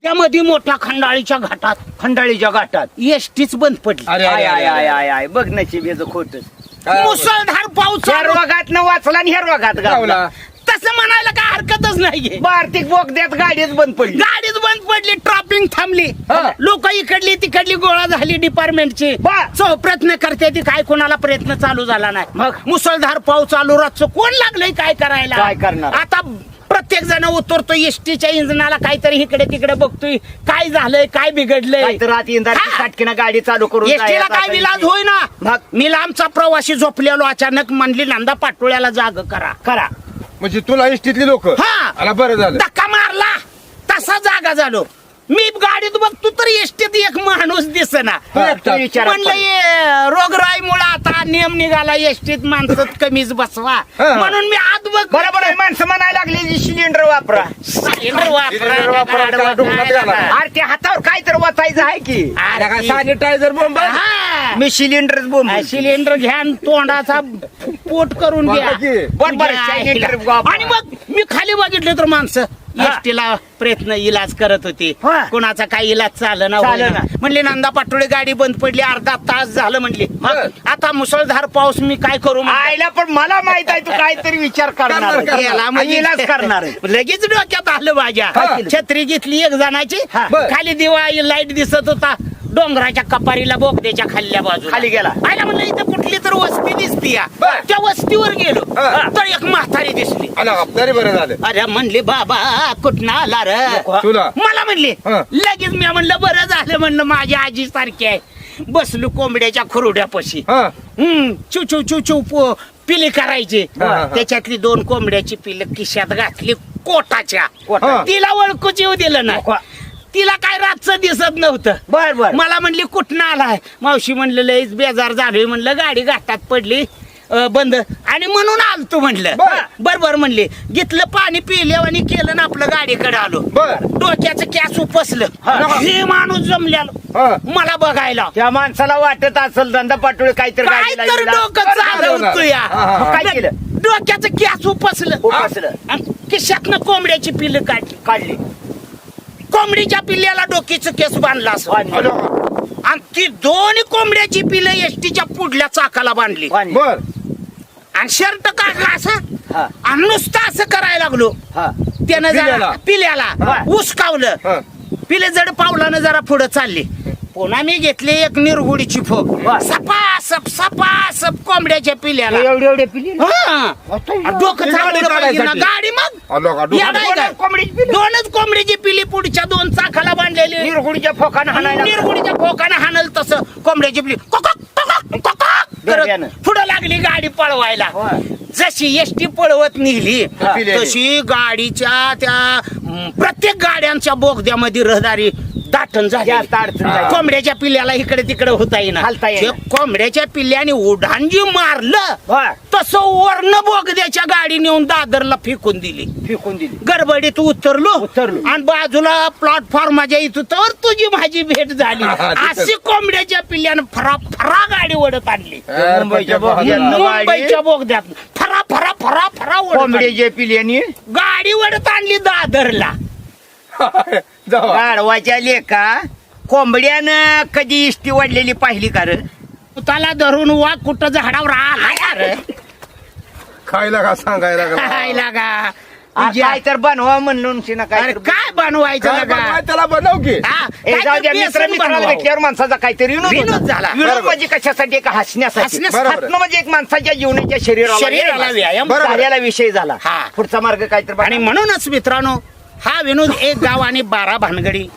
त्यामध्ये मोठ्या खंडाळीच्या घाटात एसटीच बंद पडली. I I I I I बघ नशीब याचं खोट. मुसळधार पाऊस ह्या रोगात न वाचला आणि ह्या रोगात गावला. तसं म्हणायला काय हरकतच नाहीये. आर्थिक बोगद्यात गाडीच बंद पडली. गाडीच बंद पडली, ट्रॅफिक थांबली, लोक इकडली तिकडली गोळा झाली डिपार्टमेंटची. प्रयत्न करते ती, काय कोणाला प्रयत्न चालू झाला नाही. मग मुसळधार पाऊस चालू, रातचं कोण लागलंय काय करायला, काय करणार आता. प्रत्येक जण उतरतो एसटीच्या इंजनाला, काहीतरी इकडे तिकडे बघतोय काय झालंय काय बिघडलंय. रात इंदार गाडी चालू करून एसटीला काय विलाज होईना. मी लांबचा प्रवासी झोपलेलो, अचानक म्हणली नंदा पाटोळ्याला जाग करा. म्हणजे तुला इष्टीतली लोक बरं झालं, धक्का मारला तसा जागा झालो. मी गाडीत बघतो तर एसटीत एक माणूस दिसेना. म्हणलं रोगराईमुळे आता नियम निघाला, एसटीत माणसं कमीच बसवा, म्हणून मी आत बघ. बरोबर आहे, माणसं म्हणायला लागली सिलेंडर वापरा. अरे ते हातावर काय तर वाचायचं आहे की सॅनिटायझर बोंब. मी सिलेंडरच बोंब. सिलेंडर घ्या आणि तोंडाचा पोट करून घ्या. आणि मग मी खाली बघितले तर माणसं एसटीला प्रयत्न इलाज करत होते. कोणाचा काय इलाज चालना. म्हणले नंदा पाटोळे गाडी बंद पडली, अर्धा तास झालं. म्हणले आता मुसळधार पाऊस, मी काय करू. आयला पण मला माहित आहे तू काहीतरी विचार करणार, इलाज करणार. लगेच डोक्यात आलं माझ्या. छत्री घेतली एक जणाची, खाली दिवा लाईट दिसत होता, डोंगराच्या कपारीला बोगद्याच्या खाल्ल्या बाजू खाली गेला. आयला म्हणलं इथं कुठली तर वस्ती दिसती. त्या वस्तीवर गेलो तर एक म्हातारी दिसली. बरं झालं. अरे म्हणले बाबा कुठं आला रे तुला. मला म्हणले. लगेच मी म्हणलं बरं झालं, म्हणलं माझी आजी सारखी आहे. बसलो कोंबड्याच्या खुरड्यापाशी. चू चू चू चू पिली करायची. त्याच्यातली 2 कोंबड्याची पिलं खिशात घातली कोटाच्या. तिला ओळखूच येऊ दिलं ना. तिला काय रातचं दिसत नव्हतं. बर मला म्हणली कुठनं आलाय. मावशी म्हणलं लईच बेजार झालोय, म्हणलं गाडी घाटात पडली बंद आणि म्हणून आलतो. म्हणलं बर म्हणले. घेतलं पाणी पिले आणि केलं ना आपलं, गाडीकडे आलो. डोक्याचं कॅस उपसलं. हे माणूस जमल्याला मला बघायला. त्या माणसाला वाटत असेल नंदा पाटोळे काहीतरी डोकं चालवतो या. काय केलं, डोक्याचं कॅस उपसलं. खिशातनं कोंबड्याची पिलं काढली. कोंबडीच्या पिल्ल्याला डोकीचं केस बांधला असं, आणि ती 2 कोंबड्याची पिलं एसटीच्या पुढल्या चाकाला बांधली. आणि शर्ट काढला असं आणि नुसतं असं करायला लागलो. त्यानं जरा पिल्याला उसकावलं. पिले जड पावलानं जरा पुढे चालले. पुन्हा मी घेतली एक निरगुडीची फोग, सपासप कोंबड्याच्या पिल्याला एवढे पिली. डोकं गाडी. मग 2च कोंबडीची पिली पुढच्या 2 चाकाला बांधलेली. निरगुडीच्या फोकानं हाणल तसं कोंबड्याची पिली पुढे लागली गाडी पळवायला. जशी एसटी पळवत निघली तशी गाडीच्या त्या प्रत्येक गाड्यांच्या बोगद्यामध्ये रहदारी दाटण झाली. कोंबड्याच्या पिल्ल्याला इकडे तिकडे होता येणार. कोंबड्याच्या पिल्ल्याने उड्डाण जी मारलं तसं वर्ण बोगद्याच्या गाडी नेऊन दादरला फेकून दिली. गडबडीत उतरलो आणि बाजूला प्लॅटफॉर्माच्या इथं तर तुझी माझी भेट झाली. अशी कोंबड्याच्या पिल्ल्यानं फरा गाडी ओढत आणली मुंबईच्या बोगद्यात. फरा कोंबड्याच्या पिल्याने गाडी ओढत आणली दादरला. गाढवाच्या लेका कोंबड्यानं कधी इष्टी वाढलेली पाहिली का रे. त्याला धरून वाघ कुठं झाडावर आला खायला का सांगायला का काय तर बनवा म्हणून काय बनवायचं त्याला बनव की. मित्राला भेटल्यावर माणसाचा काहीतरी विनोद झाला. विनोद म्हणजे कशासाठी, का हसण्यासाठी. म्हणजे एक माणसाच्या जीवनाच्या शरीराला व्यायाम झालेला विषय झाला. पुढचा मार्ग काहीतरी. आणि म्हणूनच मित्रांनो, हा विनोद 1 गाव आणि 12 भानगडी